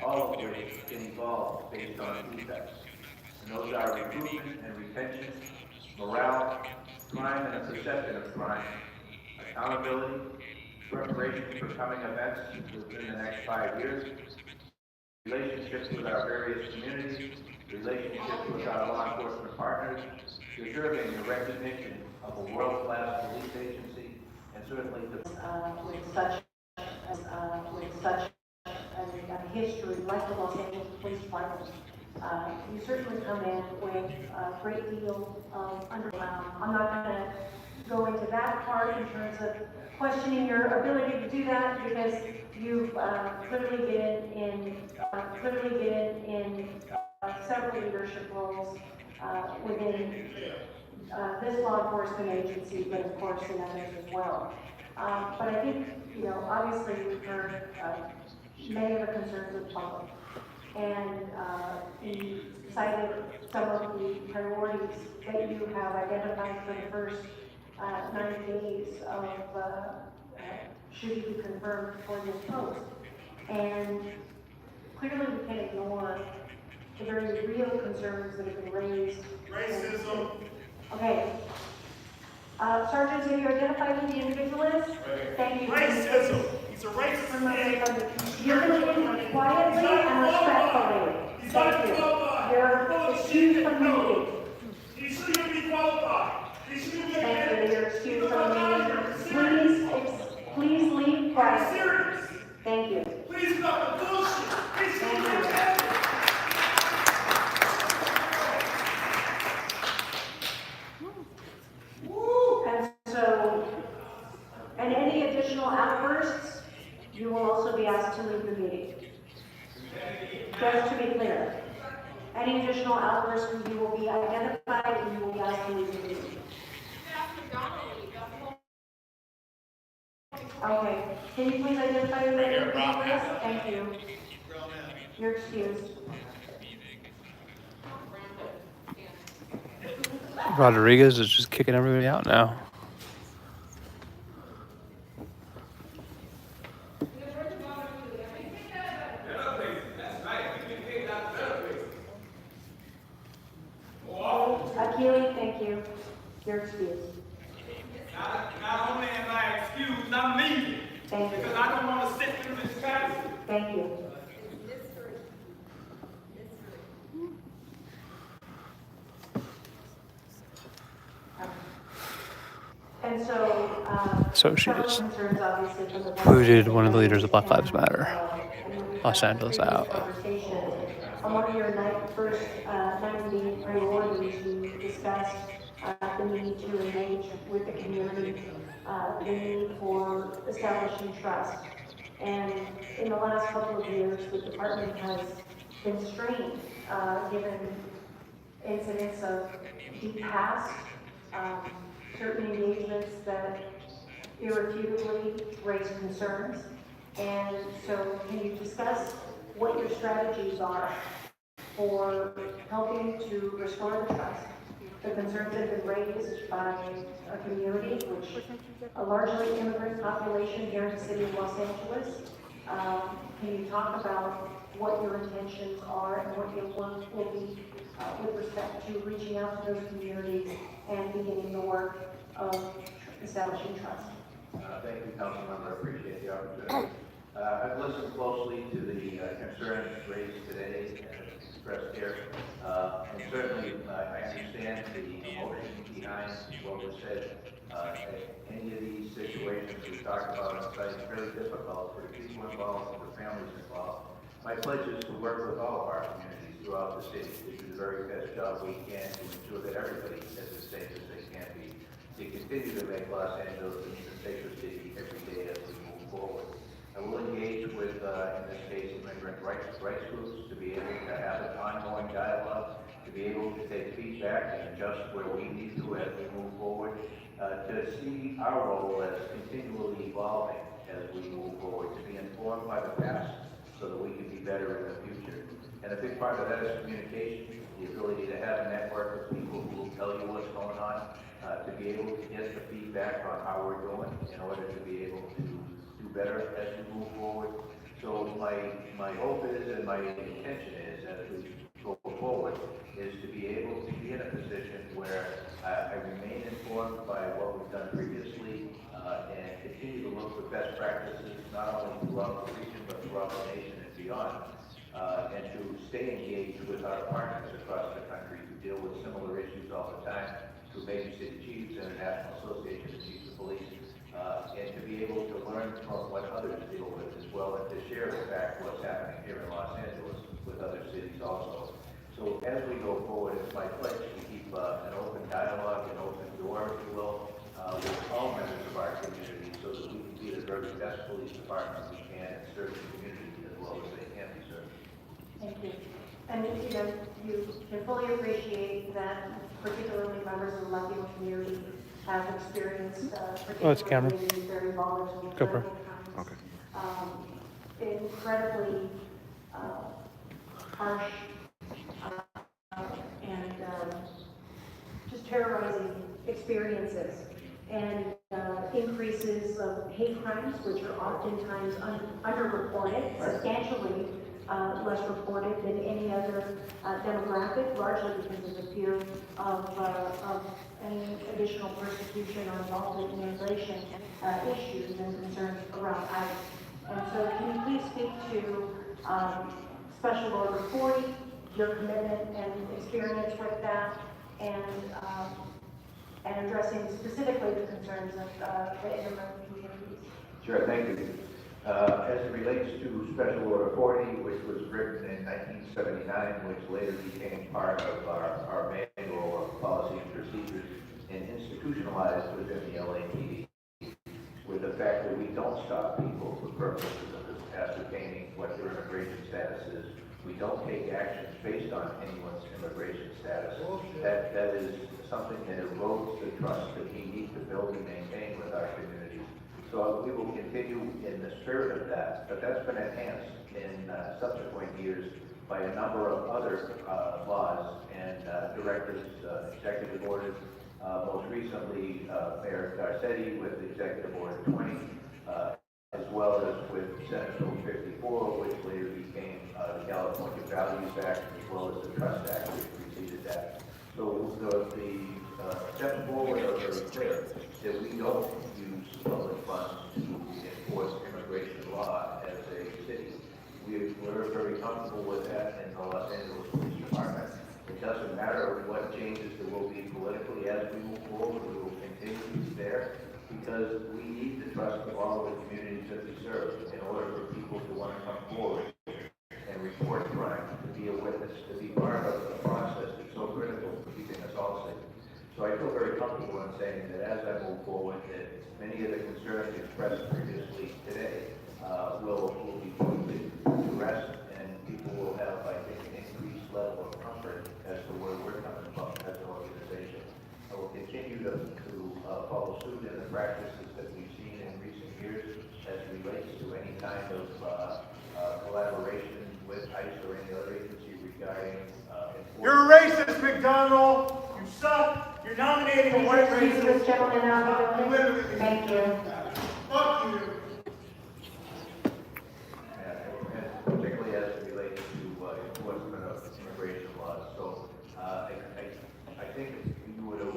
all of which can evolve based on feedback. And those are recruitment and retention, morale, crime and the perception of crime, accountability, preparation for coming events within the next 5 years, relationships with our various communities, relationships with our law enforcement partners, deserving the recognition of a world-class police agency, and certainly the with such a history like the Los Angeles Police Department. You certainly come in with a great deal of underground. I'm not going to go into that part in terms of questioning your ability to do that, because you've clearly been in several leadership roles within this law enforcement agency, but of course in others as well. But I think, obviously we've heard many of the concerns of the public, and you cited some of the priorities that you have identified for the first 90 days of should you be confirmed for this post. And clearly we can't ignore the very real concerns that have been raised. Racism. Okay. Sergeant, have you identified who the individual is? Thank you. Racism. He's a racist man. You're going to leave quietly and respectfully. Thank you. You're excused from the meeting. He shouldn't be qualified. He shouldn't be Thank you. You're excused from the meeting. Please leave quietly. serious. Thank you. Please stop the bullshit. He shouldn't be And so, and any additional outbursts, you will also be asked to leave the meeting. Just to be clear, any additional outbursts, you will be identified Okay, can you please identify your name and address? Thank you. You're excused. Rodriguez is just kicking everybody out now. Akili, thank you. You're excused. Not only am I excused, I'm leaving. Thank you. Because I don't want to sit through this passage. Thank you. And so, So she several just concerns obviously from the booted one of the leaders of Black Lives Matter, Los Angeles previous out. conversation. Among your first 90 priorities, you discussed the need to engage with the community, the need for establishing trust. And in the last couple of years, the department has been strained, given incidents of the past, certain engagements that irrefutably raise concerns. And so can you discuss what your strategies are for helping to restore the trust? The concerns have been raised by a community, which a largely immigrant population here in the city of Los Angeles. Can you talk about what your intentions are and what your work will be with respect to reaching out to those communities and beginning the work of establishing trust? Thank you, Councilmember. I appreciate the opportunity. I've listened closely to the concerns raised today and expressed here. And certainly, I understand the emotion behind what was said. Any of these situations we talked about on site is very difficult for the people involved and the families involved. My pledge is to work with all of our communities throughout the city to do the very best job we can to ensure that everybody is as safe as they can be, to continue to make Los Angeles an even safer city every day as we move forward. I will engage with, in this case, immigrant rights groups to be able to have an ongoing dialogue, to be able to take feedback and adjust where we need to as we move forward, to see our role as continually evolving as we move forward, to be informed by the past so that we can be better in the future. And a big part of that is communication, the ability to have a network of people who will tell you what's going on, to be able to get the feedback on how we're doing in order to be able to do better as we move forward. So my hope is and my intention is as we go forward is to be able to be in a position where I remain informed by what we've done previously and continue to look for best practices not only throughout the region but throughout the nation and beyond. And to stay engaged with our partners across the country who deal with similar issues all the time, through Major City Chiefs and the National Association of Chiefs of Police, and to be able to learn from what others deal with as well, and to share, in fact, what's happening here in Los Angeles with other cities also. So as we go forward, it's my pledge to keep an open dialogue, an open door, if you will, with all members of our community so that we can be the very best police department we can and serve the community as well as they can be served. Thank you. And you can fully appreciate that particularly members of the Latino community have experienced particularly very volatile GoPro. times. Incredibly harsh and just terrorizing experiences and increases of hate crimes, which are oftentimes underreported, substantially less reported than any other demographic, largely because of the fear of any additional persecution or involvement in immigration issues and concerns around ICE. And so can you please speak to Special Order 40, your commitment and experience with that, and addressing specifically the concerns of the immigrant communities? Sure, thank you. As it relates to Special Order 40, which was written in 1979, which later became part of our manual of policy and procedures and institutionalized within the LAPD, with the fact that we don't stop people for purposes of ascertaining what their immigration status is. We don't take actions based on anyone's immigration status. That is something that erodes the trust that we need to build and maintain with our communities. So we will continue in the spirit of that, but that's been enhanced in subsequent years by a number of other laws and directives, executive orders. Most recently, Mayor Garcetti with Executive Order 20, as well as with Senate Bill 54, which later became the California Values Act, as well as the Trust Act, which preceded that. So the step forward are very clear that we don't use public funds to enforce immigration law as a city. We're very comfortable with that in the Los Angeles Police Department. It doesn't matter what changes there will be politically as we move forward, we will continue to be there because we need the trust of all of the communities that we serve in order for people to want to come forward and report crime, to be a witness, to be part of the process that's so critical for keeping us all safe. So I feel very comfortable in saying that as I move forward, that many of the concerns expressed previously today will be put to rest, and people will have, I think, an increased level of comfort as to where we're coming from as an organization. I will continue to follow suit in the practices that we've seen in recent years as it relates to any kind of collaboration with ICE or any other agency regarding You're a racist, McDonald. You suck. You're nominating a white racist. This gentleman out of the Literally. building. Thank you. Fuck you. and particularly as it relates to enforcement of immigration laws. So I think if you were to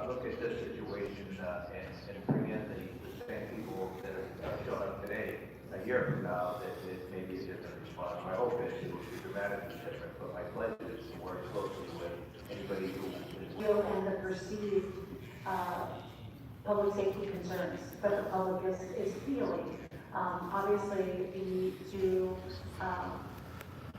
look at this situation and bring in the same people that are showing up today, a year from now, that it may be a different response. My hope is it will be dramatically different, but my pledge is to work closely with anybody who is Will and the perceived public safety concerns that the public is feeling. Obviously, we need to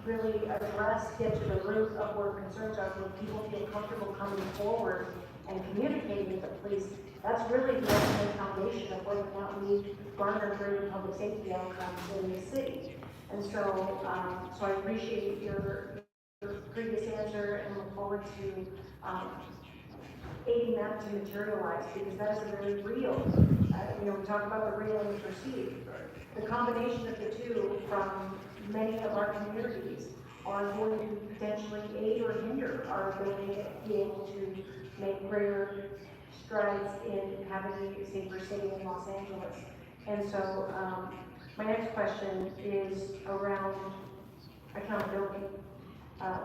really address, get to the root of where concerns are, where people feel comfortable coming forward and communicating with the police. That's really the ultimate foundation of whether or not we garner greater public safety outcomes in the city. And so, so I appreciate your previous answer and look forward to aiding that to materialize, because that is a very real, we talk about the real and the perceived. The combination of the two from many of our communities are going to potentially aid or hinder our ability to be able to make greater strides in having a safer city in Los Angeles. And so my next question is around accountability,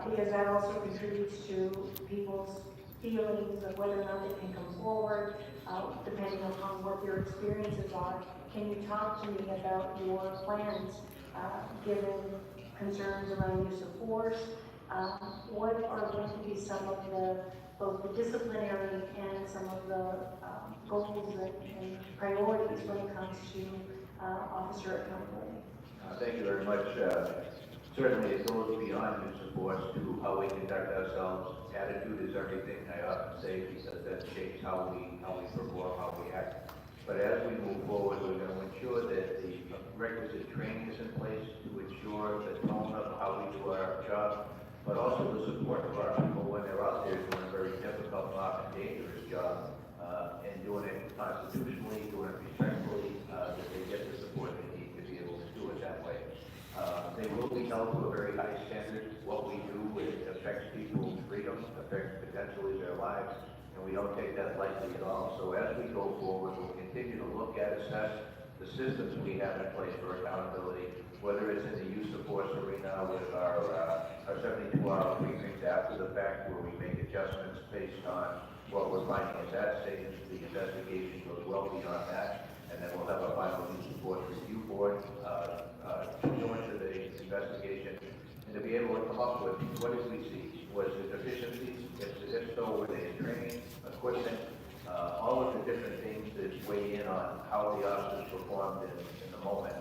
because that also contributes to people's feelings of whether or not they can come forward, depending upon what their experiences are. Can you talk to me about your plans, given concerns around use of force? What are going to be some of both the disciplinary and some of the goals and priorities when it comes to officer accountability? Thank you very much. Certainly it goes beyond use of force to how we conduct ourselves. Attitude is everything, I often say, because that shapes how we perform, how we act. But as we move forward, we're going to ensure that the requisite training is in place to ensure the tone of how we do our job, but also the support of our people when they're out there doing a very difficult, often dangerous job, and doing it constitutionally, doing it respectfully, that they get the support they need to be able to do it that way. They will be held to a very high standard. What we do, it affects people's freedom, affects potentially their lives, and we don't take that lightly at all. So as we go forward, we'll continue to look at, assess the systems we have in place for accountability, whether it's in the use of force arena with our 72-hour briefings after the fact, where we make adjustments based on what we're finding at that stage. The investigation goes well beyond that, and then we'll have a final use of force review board to go into the investigation and to be able to come up with what did we see? Was it deficiencies? If so, were they in training, equipment, all of the different things that weigh in on how the officers performed in the moment,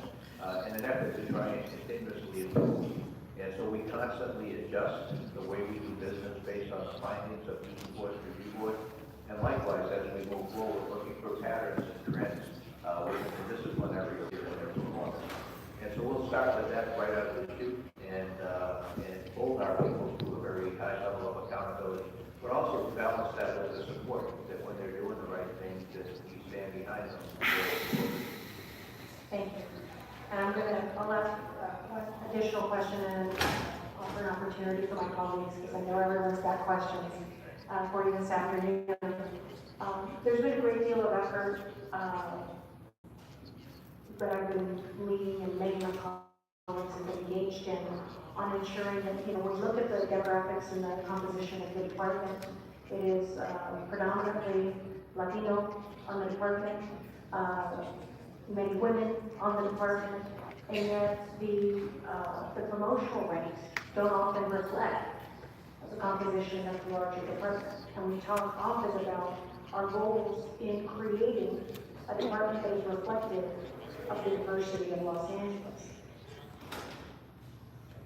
in an effort to try and continuously improve. And so we constantly adjust the way we do business based on the findings of the force review board. And likewise, as we move forward, looking for patterns and trends within the disciplinary area of their performance. And so we'll start with that right out of the chute and hold our people to a very high level of accountability, but also balance that with the support that when they're doing the right things, that we stand behind them. Thank you. And I'll ask one additional question and offer an opportunity for my colleagues, because I know everyone's got questions for you this afternoon. There's been a great deal of effort that I've been leading and many of my colleagues have been engaged in on ensuring that, when we look at the demographics and the composition of the department, it is predominantly Latino on the department, many women on the department, and yet the promotional ranks don't often reflect the composition of the larger department. And we talk often about our goals in creating a department that is reflective of the diversity of Los Angeles.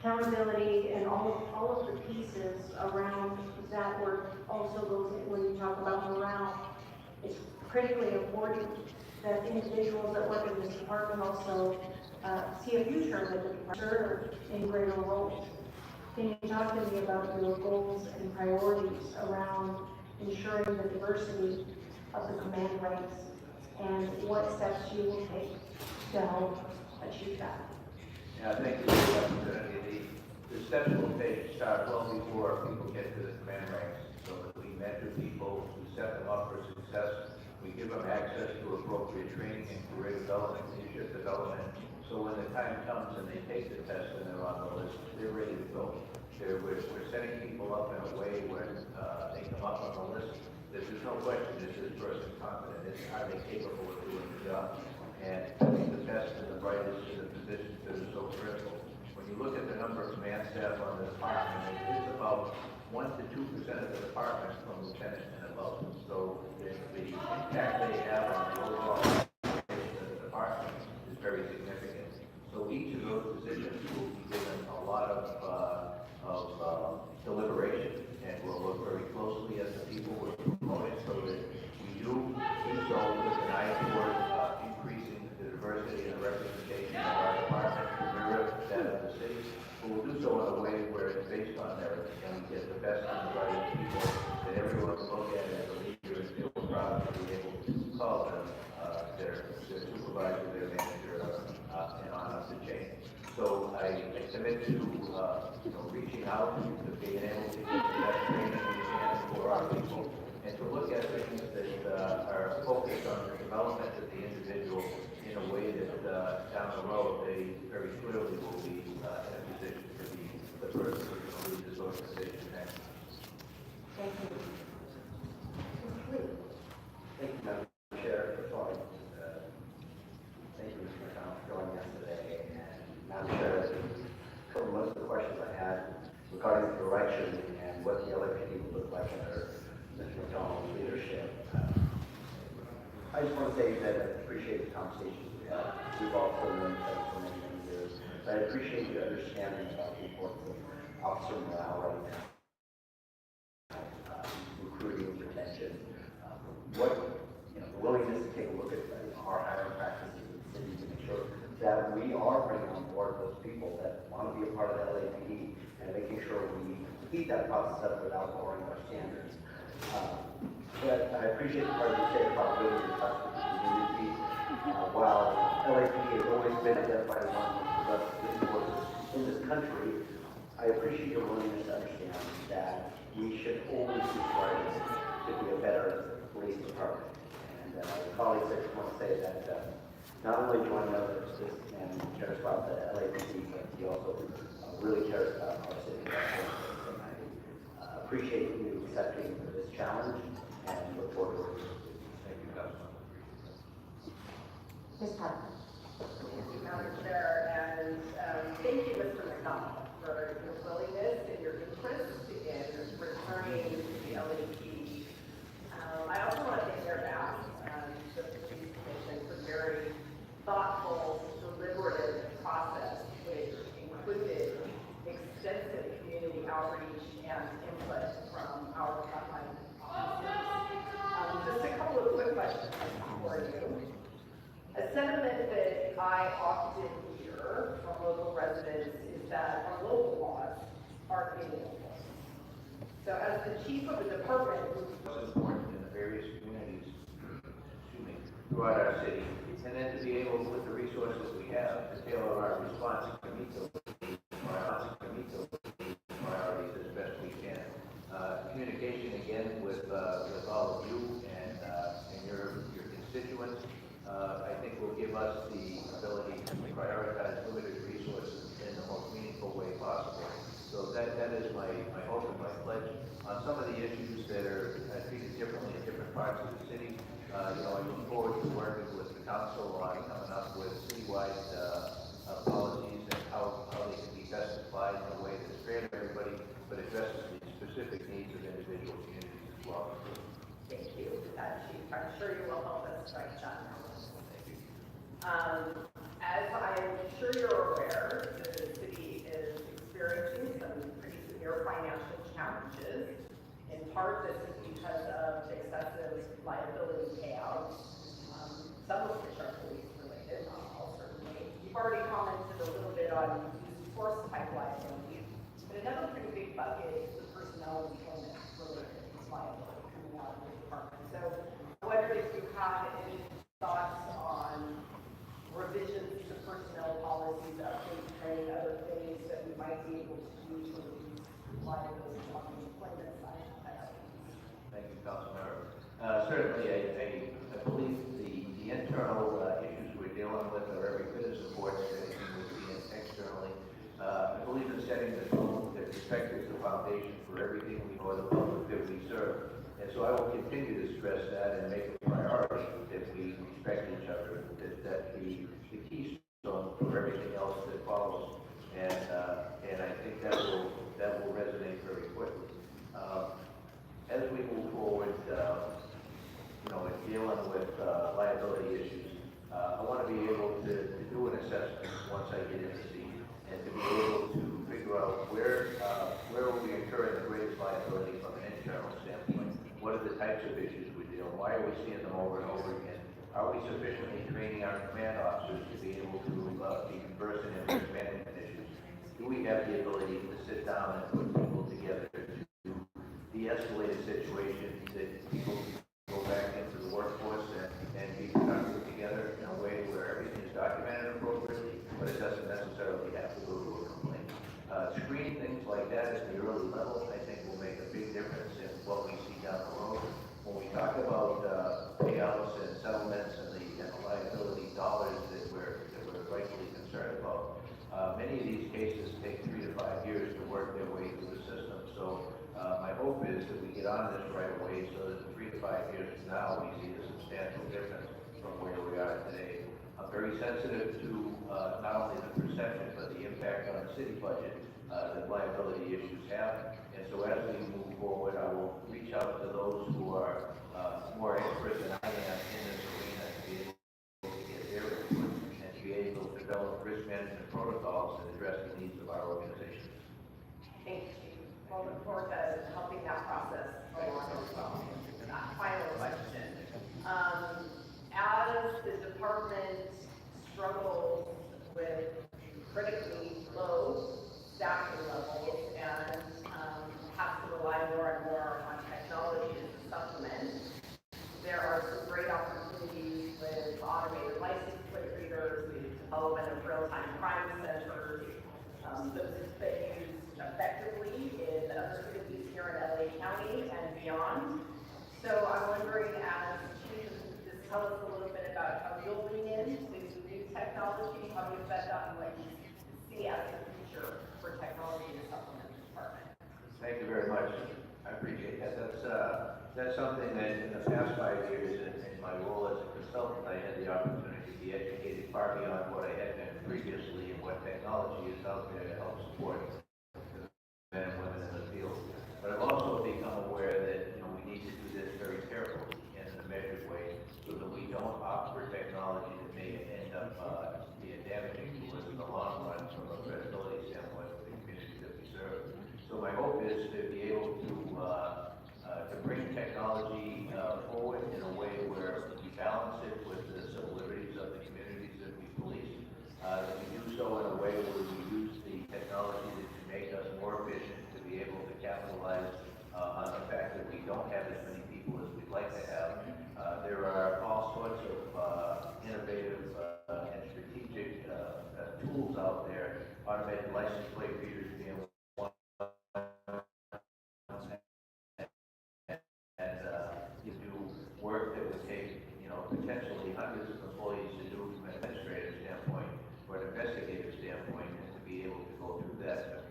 Accountability and all of the pieces around that work also goes in when you talk about morale. It's critically important that individuals that work in this department also see a future with the department, serve in greater roles. Can you talk to me about your goals and priorities around ensuring the diversity of the command ranks and what steps you will take to help achieve that? Yeah, thank you for the opportunity. The steps we'll take start well before people get to the command ranks, so that we mentor people, we set them up for success, we give them access to appropriate training and career development, leadership development, so when the time comes and they take the test and they're on the list, they're ready to go. We're setting people up in a way where they come up on the list. There's no question, is this person competent? Are they capable of doing the job? And putting the best and the brightest in the positions that are so critical. When you look at the number of command staff on the department, it's about 1 to 2% of the department from lieutenant and above. So the impact they have on the overall operation of the department is very significant. So each of those positions will be given a lot of deliberation, and we'll look very closely at the people we're promoting so that we do so with an eye toward increasing the diversity and the representation of our department to mirror that of the city. But we'll do so in a way where it's based on merit and we get the best and the brightest people that everyone can look at as a leader and feel proud to be able to call them their supervisor, their manager, and on up the chain. So I commit to reaching out to being able to get the best training we can for our people and to look at things that are focused on the development of the individual in a way that down the road they very clearly will be in a position to be the person who can lead this organization next. Thank you. Thank you, Madam Chair, for talking. Thank you, Mr. McDonald, for joining us today. And Madam Chair, for most of the questions I had regarding the direction and what the LAPD would look like under Mr. McDonald's leadership. I just want to say that I appreciate the conversations we had. We've also known each other for many, many years. But I appreciate your understanding about the importance of officer morale right now. Recruiting, retention, the willingness to take a look at our hiring practices in the city to make sure that we are bringing on board those people that want to be a part of the LAPD and making sure we keep that process up without lowering our standards. But I appreciate the part you say about building trust with the community. While LAPD has always been identified as one of the best police forces in this country, I appreciate your willingness to understand that we should always be striving to be a better police department. And colleagues, I just want to say that not only do I know that this man cares about the LAPD, but he also really cares about our city. And I appreciate you accepting this challenge and look forward to working with you. Thank you, Councilman. Ms. Parker. Thank you, Madam Chair, and thank you, Mr. McDonald, for your willingness and your interest in returning to the LAPD. I also want to thank your staff, the Police Commission, for very thoughtful, deliberative process, which included extensive community outreach and input from our frontline officers. Just a couple of quick questions for you. A sentiment that I often hear from local residents is that our local laws aren't being enforced. So as the chief of the department, It's important in the various communities, throughout our city, and then to be able, with the resources resources we have to tailor our response to meet those priorities as best we can. Communication again with all of you and your constituents, I think will give us the ability to prioritize limited resources in the most meaningful way possible. So that is my hope and my pledge. On some of the issues that are treated differently in different parts of the city, I look forward to working with the council on coming up with citywide policies and how they can be best applied in a way that's fair to everybody, but addresses the specific needs of individual communities as well. Thank you, Chief. I'm sure you will help us strike that balance. As I'm sure you're aware, the city is experiencing some pretty severe financial challenges. In part, this is because of excessive liability payouts, some of which are police related, not all certainly. You've already commented a little bit on use of force type liability, but another pretty big bucket is the personnel employment related liability coming out of the department. So I wonder if you have any thoughts on revisions to personnel policies, updates, training, other things that we might be able to do to reduce liability on the employment side. Thank you, Councilmember. Certainly, I believe the internal issues we're dealing with are every bit as important as anything we're seeing externally. I believe in setting the tone that respect is the foundation for everything we know the public that we serve. And so I will continue to stress that and make it a priority that we respect each other, that the keystone for everything else that follows. And I think that will resonate very quickly. As we move forward, in dealing with liability issues, I want to be able to do an assessment once I get in the seat, and to be able to figure out where are we incurring the greatest liability from an internal standpoint. What are the types of issues we deal with? Why are we seeing them over and over again? Are we sufficiently training our command officers to be able to be conversant in risk management issues? Do we have the ability to sit down and put people together to de-escalate a situation that people go back into the workforce and be productive together in a way where everything is documented appropriately, but it doesn't necessarily have to go to a complaint. Screening things like that at the early level, I think, will make a big difference in what we see down the road. When we talk about payouts and settlements and the liability dollars that we're rightfully concerned about, many of these cases take 3 to 5 years to work their way through the system. So my hope is that we get on this right away so that 3 to 5 years from now we see a substantial difference from where we are today. I'm very sensitive to not only the perception but the impact on the city budget that liability issues have. And so as we move forward, I will reach out to those who are more experts than I am in this arena to be able to get their input and to be able to develop risk management protocols that address the needs of our organization. Thank you. We'll look forward to helping that process along as well. Final question. As the department struggles with critically low staffing levels and has to rely more and more on technology as a supplement, there are some great opportunities with automated license plate readers, the development of real-time crime centers, those have been used effectively in other cities here in LA County and beyond. So I'm wondering, as Chief, just tell us a little bit about how you'll lean into new technology, how you set up and what you see as the future for technology to supplement the department. Thank you very much. I appreciate that. That's something that in the past 5 years in my role as a consultant, I had the opportunity to be educated far beyond what I had been previously and what technology is out there to help support men and women in the field. But I've also become aware that we need to do this very carefully and in a measured way so that we don't opt for technology that may end up being damaging to us in the long run from a credibility standpoint for the community that we serve. So my hope is to be able to bring technology forward in a way where we balance it with the civil liberties of the communities that we police. That we do so in a way where we use the technology that can make us more efficient to be able to capitalize on the fact that we don't have as many people as we'd like to have. There are all sorts of innovative and strategic out there, automated license plate readers being one. You do work that would take, potentially hundreds of employees to do from an administrative standpoint or an investigative standpoint, and to be able to go through that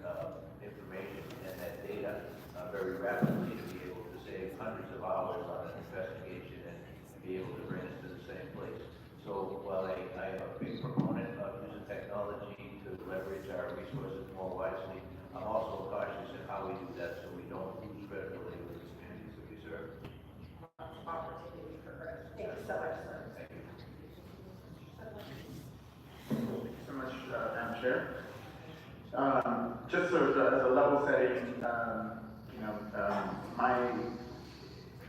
information and that data very rapidly, to be able to save hundreds of hours on an investigation and be able to bring us to the same place. So while I am a big proponent of using technology to leverage our resources more wisely, I'm also cautious in how we do that so we don't lose credibility with the communities that we serve. Opportunity for growth. Thank you so much, sir. Thank you. Thank you so much, Madam Chair. Just so as a level setting,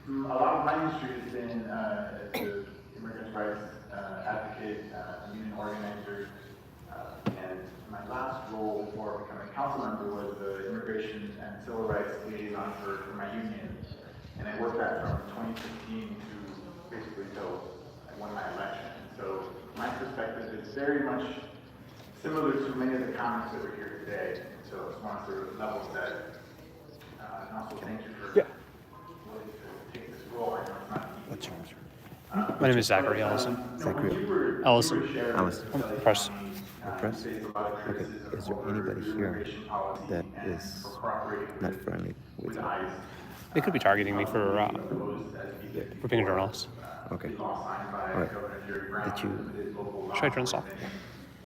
a lot of my history has been as an immigrants' rights advocate, union organizer, and my last role before becoming a council member was the immigration and civil rights liaison for my union, and I worked that from 2015 to basically till I won my election. So my perspective is very much similar to many of the comments that were here today. So I just want to sort of level set. And also thank you for willing to take this role. I know it's not easy. What's yours? My name is Zachary Ellison. Ellison. Press. Press? Okay, is there anybody here that is not friendly with you? They could be targeting me for being a journalist. Okay. All right. Did you... Should I turn this off?